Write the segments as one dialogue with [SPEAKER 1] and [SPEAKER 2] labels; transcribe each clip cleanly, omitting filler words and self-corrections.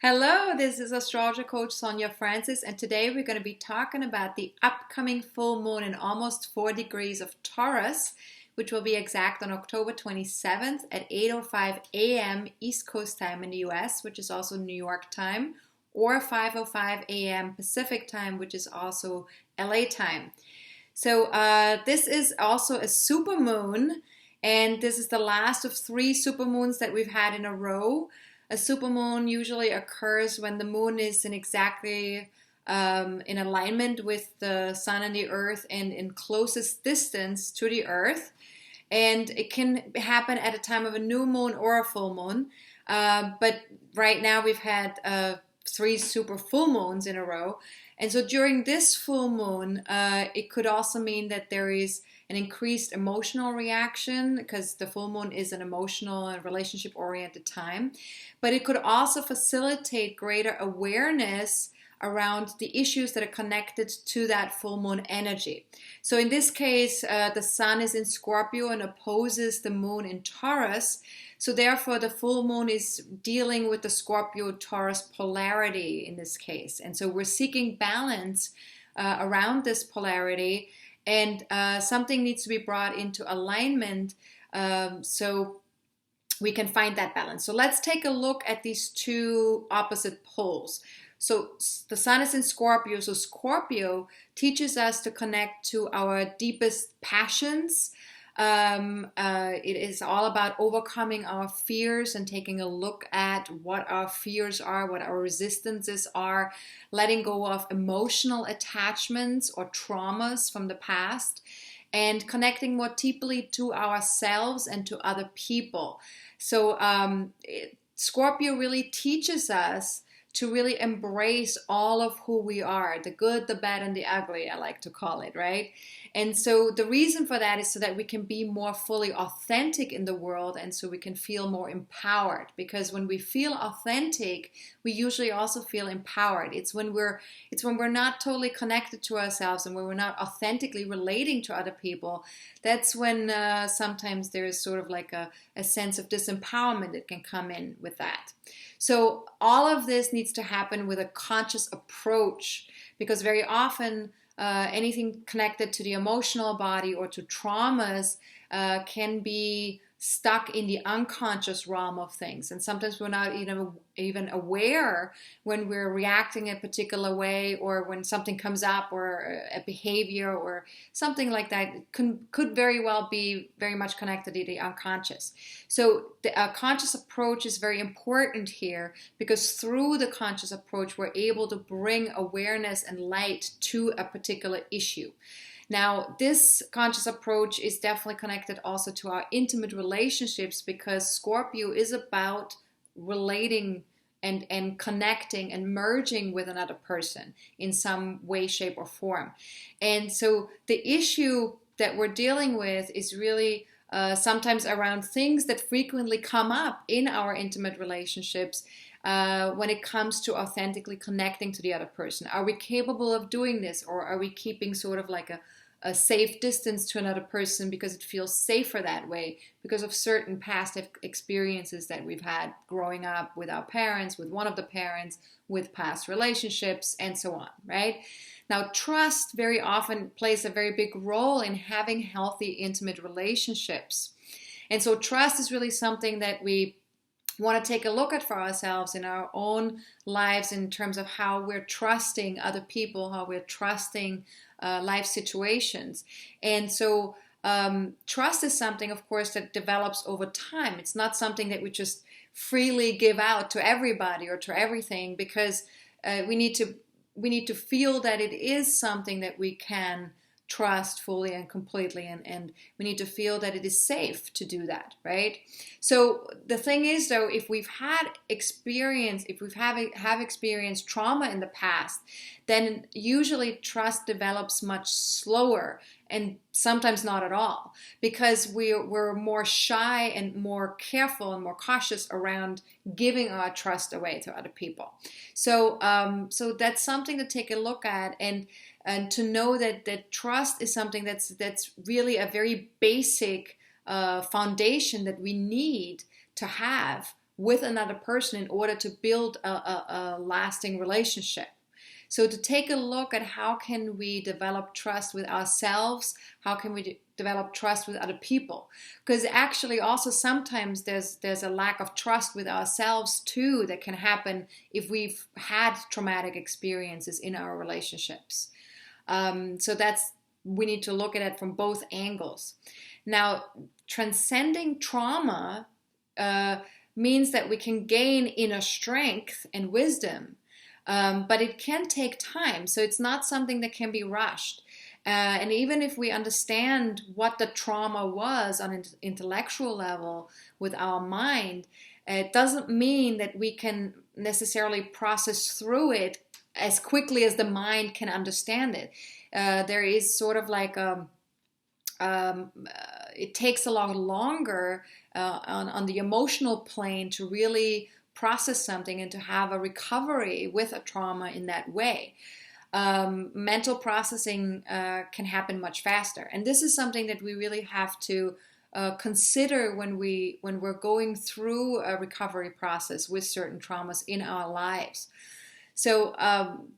[SPEAKER 1] Hello, this is AstrologerCoach Sonja Francis, and today we're going to be talking about the upcoming full moon in almost 4 degrees of Taurus, which will be exact on October 27th at 8:05 a.m. East Coast time in the US, which is also New York time, or 5:05 a.m. Pacific time, which is also LA time. So this is also a supermoon, and this is the last of 3 supermoons that we've had in a row. A supermoon usually occurs when the moon is in exactly in alignment with the sun and the earth and in closest distance to the earth. And it can happen at a time of a new moon or a full moon. But right now we've had 3 super full moons in a row. And so during this full moon, it could also mean that there is an increased emotional reaction because the full moon is an emotional and relationship oriented time. But it could also facilitate greater awareness around the issues that are connected to that full moon energy. So in this case, the sun is in Scorpio and opposes the moon in Taurus. So therefore, the full moon is dealing with the Scorpio-Taurus polarity in this case. And so we're seeking balance around this polarity, and something needs to be brought into alignment so we can find that balance. So let's take a look at these 2 opposite poles. So the sun is in Scorpio. So Scorpio teaches us to connect to our deepest passions. It is all about overcoming our fears and taking a look at what our fears are, what our resistances are, letting go of emotional attachments or traumas from the past, and connecting more deeply to ourselves and to other people. So Scorpio really teaches us to really embrace all of who we are, the good, the bad, and the ugly, I like to call it, right? And so the reason for that is so that we can be more fully authentic in the world, and so we can feel more empowered. Because when we feel authentic, we usually also feel empowered. It's when we're not totally connected to ourselves and when we're not authentically relating to other people. That's when sometimes there's sort of like a sense of disempowerment that can come in with that. So all of this needs to happen with a conscious approach, because very often anything connected to the emotional body or to traumas can be stuck in the unconscious realm of things. And sometimes we're not even aware when we're reacting a particular way, or when something comes up, or a behavior or something like that could very well be very much connected to the unconscious. So the conscious approach is very important here, because through the conscious approach, we're able to bring awareness and light to a particular issue. Now, this conscious approach is definitely connected also to our intimate relationships, because Scorpio is about relating and connecting and merging with another person in some way, shape, or form. And so the issue that we're dealing with is really sometimes around things that frequently come up in our intimate relationships when it comes to authentically connecting to the other person. Are we capable of doing this, or are we keeping sort of like a safe distance to another person because it feels safer that way, because of certain past experiences that we've had growing up with our parents, with one of the parents, with past relationships, and so on, right? Now, trust very often plays a very big role in having healthy, intimate relationships. And so trust is really something that we want to take a look at for ourselves in our own lives, in terms of how we're trusting other people, how we're trusting life situations. And so trust is something, of course, that develops over time. It's not something that we just freely give out to everybody or to everything, because we need to feel that it is something that we can trust fully and completely, and we need to feel that it is safe to do that, right? So the thing is, though, if we've experienced trauma in the past, then usually trust develops much slower, and sometimes not at all, because we're more shy and more careful and more cautious around giving our trust away to other people. So that's something to take a look at, and to know that trust is something that's really a very basic foundation that we need to have with another person in order to build a lasting relationship. So to take a look at how can we develop trust with ourselves, how can we develop trust with other people? Because actually also sometimes there's a lack of trust with ourselves too that can happen if we've had traumatic experiences in our relationships. So we need to look at it from both angles. Now, transcending trauma means that we can gain inner strength and wisdom. But it can take time, so it's not something that can be rushed. And even if we understand what the trauma was on an intellectual level with our mind, it doesn't mean that we can necessarily process through it as quickly as the mind can understand it. There is sort of like it takes a lot longer on the emotional plane to really process something and to have a recovery with a trauma in that way. Mental processing can happen much faster, and this is something that we really have to consider when we're going through a recovery process with certain traumas in our lives. So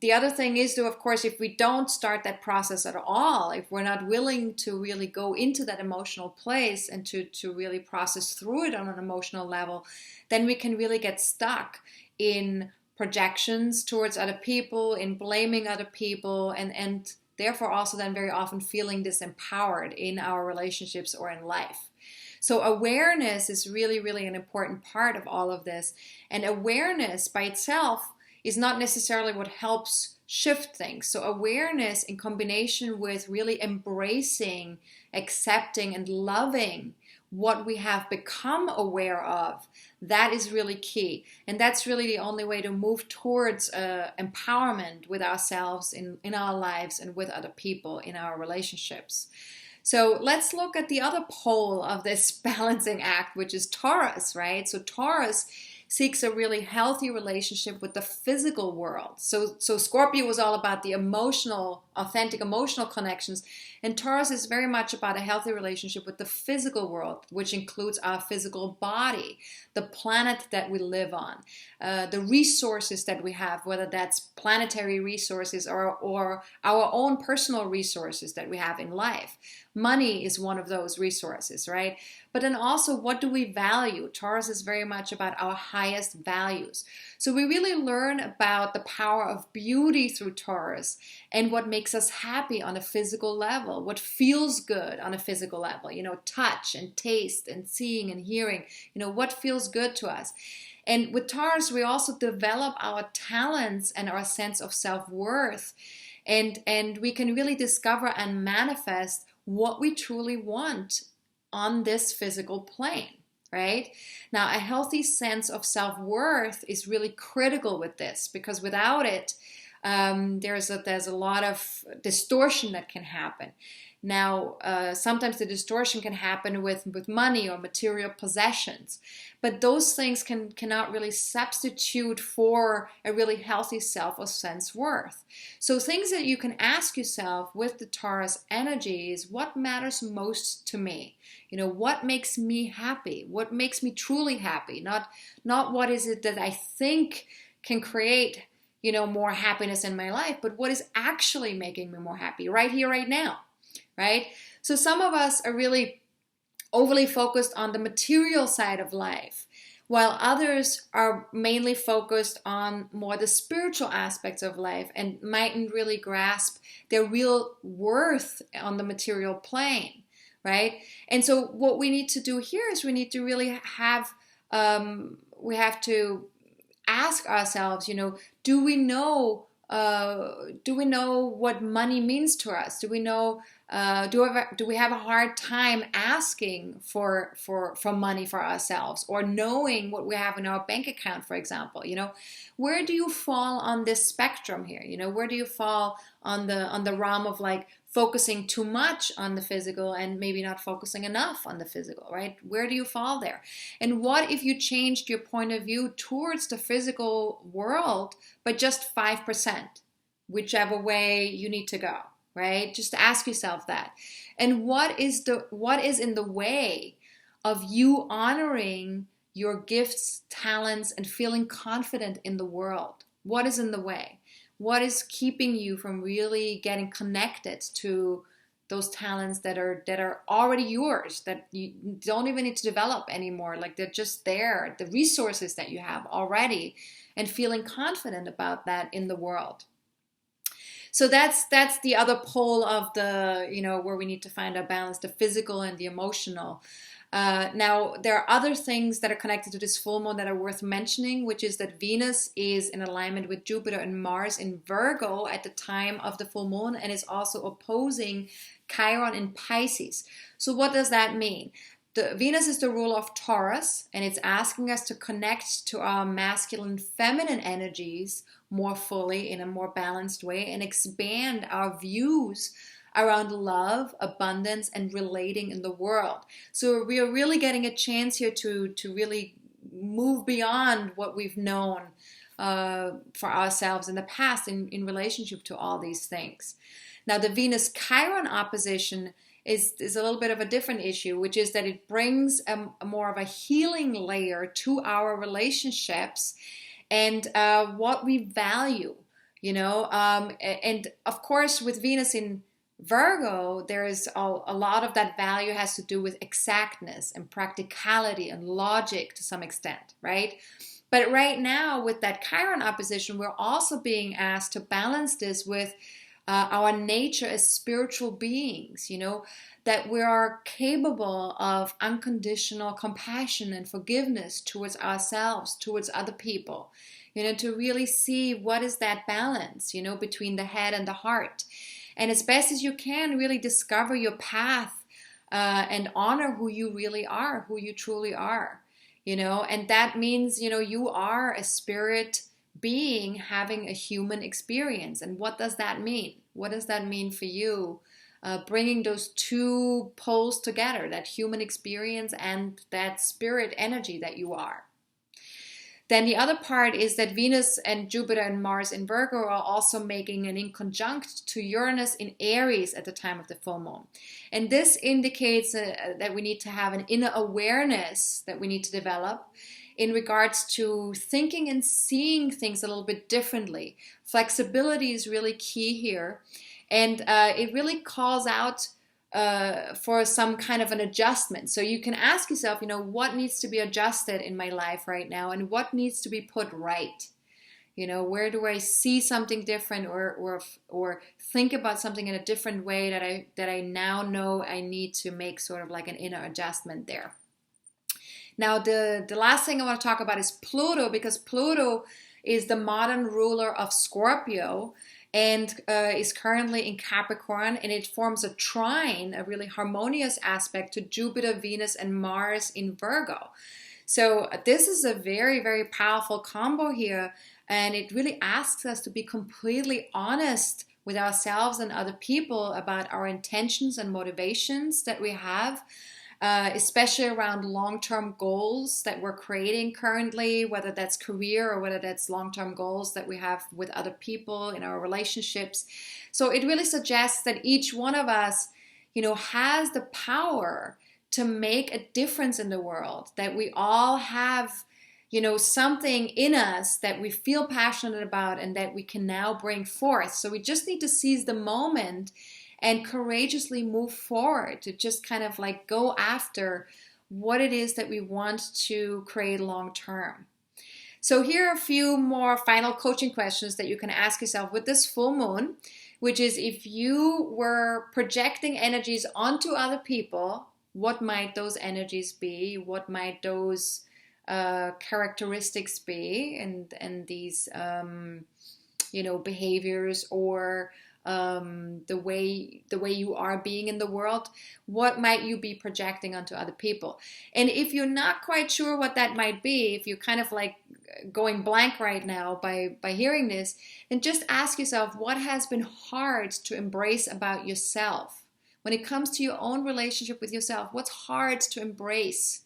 [SPEAKER 1] the other thing is, though, of course, if we don't start that process at all, if we're not willing to really go into that emotional place and to really process through it on an emotional level, then we can really get stuck in projections towards other people, in blaming other people, and therefore also then very often feeling disempowered in our relationships or in life. So awareness is really, really an important part of all of this. And awareness by itself is not necessarily what helps shift things. So awareness in combination with really embracing, accepting, and loving what we have become aware of, that is really key. And that's really the only way to move towards empowerment with ourselves in our lives and with other people in our relationships. So let's look at the other pole of this balancing act, which is Taurus, right? So Taurus seeks a really healthy relationship with the physical world. So Scorpio was all about the emotional, authentic emotional connections, and Taurus is very much about a healthy relationship with the physical world, which includes our physical body, the planet that we live on, the resources that we have, whether that's planetary resources or our own personal resources that we have in life. Money is one of those resources, right? But then also, what do we value? Taurus is very much about our highest values. So we really learn about the power of beauty through Taurus and what makes us happy on a physical level, what feels good on a physical level, touch and taste and seeing and hearing, what feels good to us. And with Taurus, we also develop our talents and our sense of self-worth. And we can really discover and manifest what we truly want on this physical plane, right? Now, a healthy sense of self-worth is really critical with this, because without it, there's a lot of distortion that can happen. Now, sometimes the distortion can happen with money or material possessions, but those things cannot really substitute for a really healthy self or sense worth. So things that you can ask yourself with the Taurus energy is, what matters most to me? What makes me happy? What makes me truly happy? Not what is it that I think can create, more happiness in my life, but what is actually making me more happy right here, right now. Right? So some of us are really overly focused on the material side of life, while others are mainly focused on more the spiritual aspects of life and mightn't really grasp their real worth on the material plane, right? And so what we need to do here is we need to really have to ask ourselves, do we know what money means to us? Do we know? Do we have a hard time asking for money for ourselves, or knowing what we have in our bank account, for example? Where do you fall on this spectrum here? Where do you fall on the realm of like focusing too much on the physical and maybe not focusing enough on the physical, right? Where do you fall there? And what if you changed your point of view towards the physical world by just 5%, whichever way you need to go, right? Just ask yourself that. And what is in the way of you honoring your gifts, talents, and feeling confident in the world. What is in the way? What is keeping you from really getting connected to those talents that are already yours, that you don't even need to develop anymore? Like, they're just there, the resources that you have already, and feeling confident about that in the world. So that's the other pole of the, where we need to find our balance, the physical and the emotional. Now, there are other things that are connected to this full moon that are worth mentioning, which is that Venus is in alignment with Jupiter and Mars in Virgo at the time of the full moon, and is also opposing Chiron in Pisces. So what does that mean? Venus is the ruler of Taurus, and it's asking us to connect to our masculine, feminine energies more fully in a more balanced way, and expand our views around love, abundance, and relating in the world. So we are really getting a chance here to really move beyond what we've known for ourselves in the past in relationship to all these things. Now, the Venus-Chiron opposition is a little bit of a different issue, which is that it brings a more of a healing layer to our relationships and what we value, and of course with Venus in Virgo, there is a lot of that value has to do with exactness and practicality and logic to some extent, right? But right now with that Chiron opposition, we're also being asked to balance this with our nature as spiritual beings, that we are capable of unconditional compassion and forgiveness towards ourselves, towards other people, to really see what is that balance, between the head and the heart. And as best as you can, really discover your path and honor who you really are, who you truly are, and that means, you are a spirit being having a human experience. And what does that mean? What does that mean for you? Bringing those two poles together, that human experience and that spirit energy that you are. Then the other part is that Venus and Jupiter and Mars in Virgo are also making an inconjunct to Uranus in Aries at the time of the full moon. And this indicates that we need to have an inner awareness that we need to develop in regards to thinking and seeing things a little bit differently. Flexibility is really key here. And it really calls out for some kind of an adjustment. So you can ask yourself, what needs to be adjusted in my life right now, and what needs to be put right? Where do I see something different, or think about something in a different way that I now know I need to make sort of like an inner adjustment there. Now, the last thing I want to talk about is Pluto, because Pluto is the modern ruler of Scorpio, and is currently in Capricorn, and it forms a trine, a really harmonious aspect to Jupiter, Venus, and Mars in Virgo. So this is a very, very powerful combo here, and it really asks us to be completely honest with ourselves and other people about our intentions and motivations that we have, especially around long-term goals that we're creating currently, whether that's career or whether that's long-term goals that we have with other people in our relationships. So it really suggests that each one of us, has the power to make a difference in the world, that we all have, something in us that we feel passionate about and that we can now bring forth. So we just need to seize the moment and courageously move forward to just kind of like go after what it is that we want to create long term. So here are a few more final coaching questions that you can ask yourself with this full moon, which is, if you were projecting energies onto other people, what might those energies be? What might those characteristics be? And these, behaviors, or the way you are being in the world, what might you be projecting onto other people? And if you're not quite sure what that might be, if you're kind of like going blank right now by hearing this, then just ask yourself, what has been hard to embrace about yourself? When it comes to your own relationship with yourself, what's hard to embrace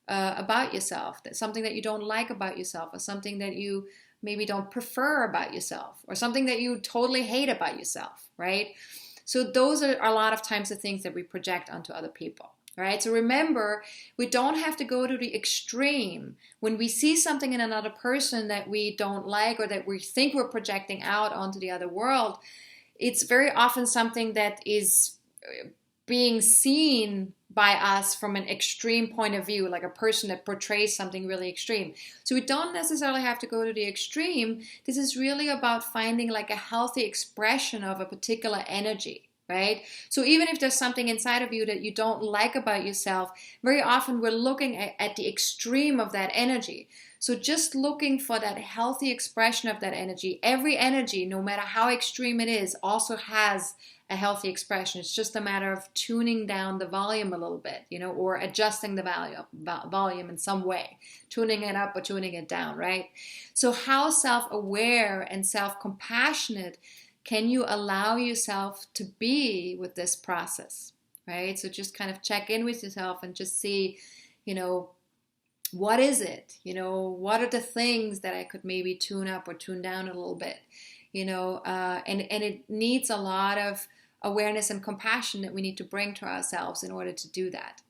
[SPEAKER 1] about yourself? That's something that you don't like about yourself, or something that you maybe don't prefer about yourself, or something that you totally hate about yourself, right? So those are a lot of times the things that we project onto other people. right? So remember, we don't have to go to the extreme. When we see something in another person that we don't like or that we think we're projecting out onto the other world, it's very often something that is being seen by us from an extreme point of view, like a person that portrays something really extreme. So we don't necessarily have to go to the extreme. This is really about finding like a healthy expression of a particular energy. Right? So even if there's something inside of you that you don't like about yourself, very often we're looking at the extreme of that energy. So just looking for that healthy expression of that energy. Every energy, no matter how extreme it is, also has a healthy expression. It's just a matter of tuning down the volume a little bit, or adjusting the volume in some way, tuning it up or tuning it down, right? So how self-aware and self-compassionate can you allow yourself to be with this process, right? So just kind of check in with yourself and just see, what is it? What are the things that I could maybe tune up or tune down a little bit? And it needs a lot of awareness and compassion that we need to bring to ourselves in order to do that.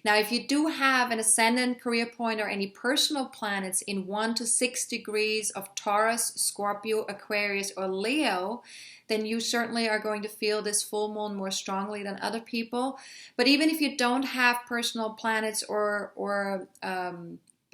[SPEAKER 1] Now, if you do have an ascendant, career point, or any personal planets in 1 to 6 degrees of Taurus, Scorpio, Aquarius, or Leo, then you certainly are going to feel this full moon more strongly than other people. But even if you don't have personal planets or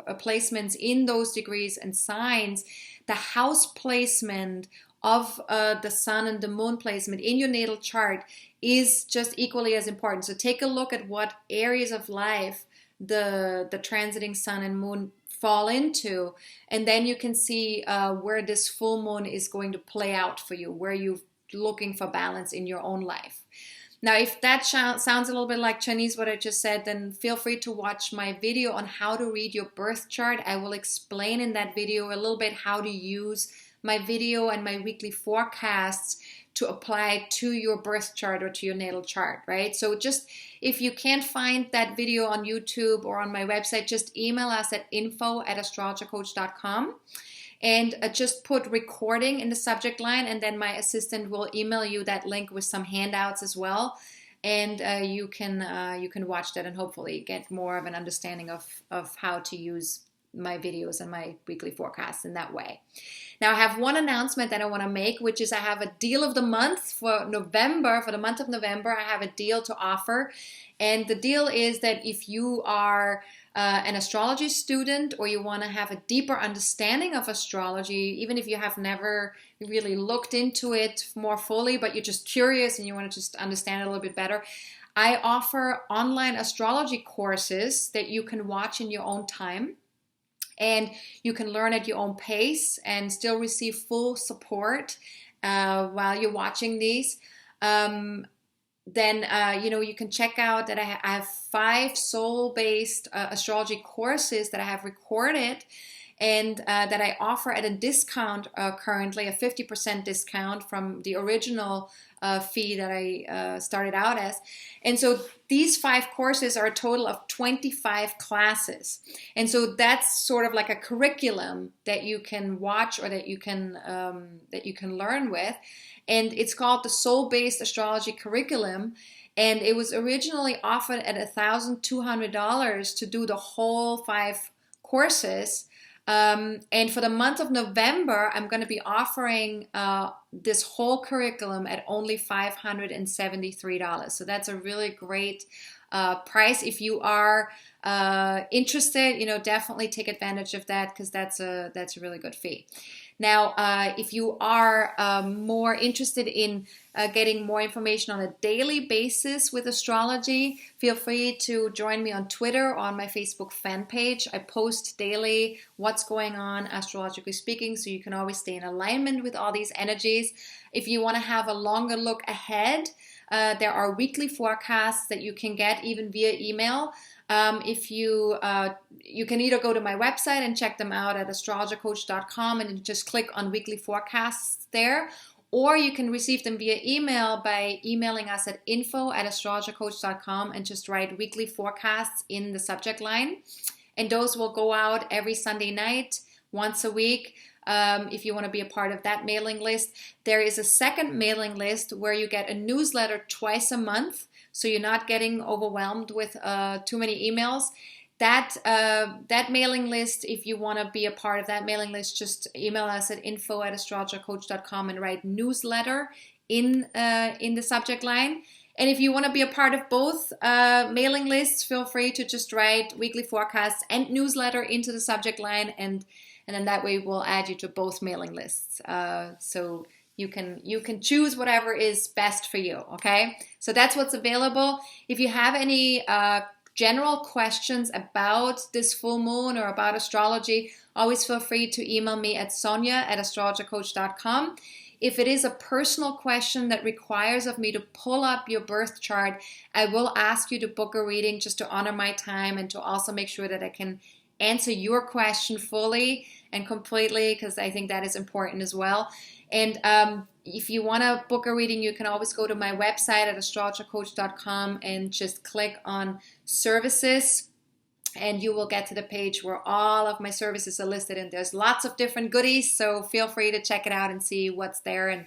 [SPEAKER 1] placements in those degrees and signs, the house placement of the sun and the moon placement in your natal chart is just equally as important. So take a look at what areas of life the transiting sun and moon fall into, and then you can see where this full moon is going to play out for you, where you're looking for balance in your own life. Now, if that sounds a little bit like Chinese, what I just said, then feel free to watch my video on how to read your birth chart. I will explain in that video a little bit how to use my video and my weekly forecasts to apply to your birth chart or to your natal chart, right? So just, if you can't find that video on YouTube or on my website, just email us at info@astrologercoach.com and just put recording in the subject line, and then my assistant will email you that link with some handouts as well. And you can watch that and hopefully get more of an understanding of how to use my videos and my weekly forecasts in that way. Now, I have one announcement that I want to make, which is I have a deal of the month for November. For the month of November, I have a deal to offer. And the deal is that if you are an astrology student, or you want to have a deeper understanding of astrology, even if you have never really looked into it more fully, but you're just curious and you want to just understand it a little bit better, I offer online astrology courses that you can watch in your own time. And you can learn at your own pace and still receive full support while you're watching these. Then you can check out that I have 5 soul-based astrology courses that I have recorded and that I offer at a discount currently, a 50% discount from the original fee that I started out as. And so these 5 courses are a total of 25 classes. And so that's sort of like a curriculum that you can watch or that you can learn with. And it's called the Soul-Based Astrology Curriculum. And it was originally offered at $1,200 to do the whole 5 courses. And for the month of November, I'm going to be offering this whole curriculum at only $573. So that's a really great price. If you are interested, definitely take advantage of that, because that's a really good fee. Now, if you are more interested in getting more information on a daily basis with astrology, feel free to join me on Twitter or on my Facebook fan page. I post daily what's going on, astrologically speaking, so you can always stay in alignment with all these energies. If you want to have a longer look ahead, there are weekly forecasts that you can get even via email. If you can either go to my website and check them out at AstrologerCoach.com and just click on weekly forecasts there, or you can receive them via email by emailing us at info@AstrologerCoach.com and just write weekly forecasts in the subject line. And those will go out every Sunday night, once a week. If you want to be a part of that mailing list, there is a second mailing list where you get a newsletter twice a month so you're not getting overwhelmed with too many emails. That mailing list, if you want to be a part of that mailing list, just email us at info@astrologercoach.com and write newsletter in the subject line. And if you want to be a part of both mailing lists, feel free to just write weekly forecasts and newsletter into the subject line, and then that way we'll add you to both mailing lists. So you can choose whatever is best for you. Okay, so that's what's available. If you have any general questions about this full moon or about astrology, always feel free to email me at Sonja@astrologercoach.com. If it is a personal question that requires of me to pull up your birth chart, I will ask you to book a reading just to honor my time and to also make sure that I can answer your question fully and completely, because I think that is important as well. And if you want to book a reading, you can always go to my website at astrologercoach.com and just click on services, and you will get to the page where all of my services are listed, and there's lots of different goodies, so feel free to check it out and see what's there and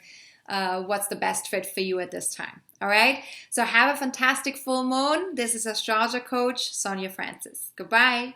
[SPEAKER 1] what's the best fit for you at this time. All right, so have a fantastic full moon. This is Astrologer Coach Sonja Francis. Goodbye.